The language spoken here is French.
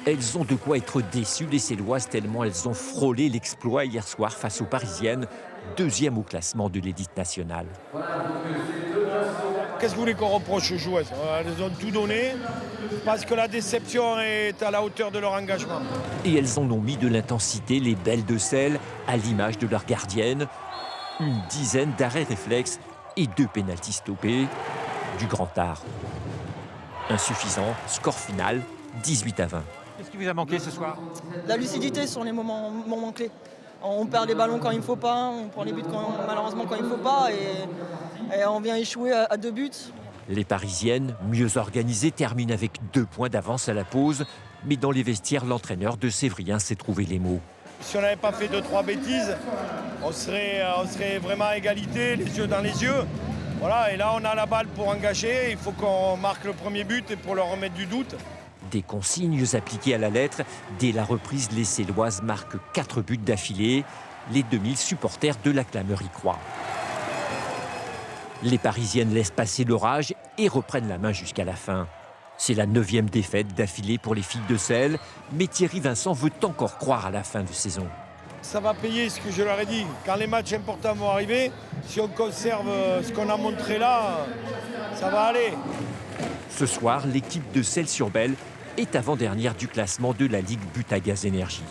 Elles ont de quoi être déçues, les Céloises, tellement elles ont frôlé l'exploit hier soir face aux Parisiennes, deuxième au classement de l'élite nationale. Qu'est-ce que vous voulez qu'on reproche aux joueuses? Elles ont tout donné parce que la déception est à la hauteur de leur engagement. Et elles en ont mis de l'intensité, les belles de sel, à l'image de leur gardienne. Une dizaine d'arrêts réflexes et 2 pénaltys stoppés. Du grand art. Insuffisant, score final, 18-20. Qu'est-ce qui vous a manqué ce soir? La lucidité sur les moments clés. On perd les ballons quand il ne faut pas, on prend les buts malheureusement quand il ne faut pas et on vient échouer à 2 buts. Les Parisiennes, mieux organisées, terminent avec 2 points d'avance à la pause. Mais dans les vestiaires, l'entraîneur de Sévrien s'est trouvé les mots. Si on n'avait pas fait 2-3 bêtises, on serait vraiment à égalité, les yeux dans les yeux. Voilà, et là on a la balle pour engager, il faut qu'on marque le premier but et pour leur remettre du doute. Des consignes appliquées à la lettre. Dès la reprise, les Céloises marquent 4 buts d'affilée. Les 2000 supporters de la clameur y croient. Les Parisiennes laissent passer l'orage et reprennent la main jusqu'à la fin. C'est la 9e défaite d'affilée pour les filles de Celles, mais Thierry Vincent veut encore croire à la fin de saison. Ça va payer ce que je leur ai dit. Quand les matchs importants vont arriver, si on conserve ce qu'on a montré là, ça va aller. Ce soir, l'équipe de Celles-sur-Belle est avant-dernière du classement de la Ligue But à Gaz Énergie.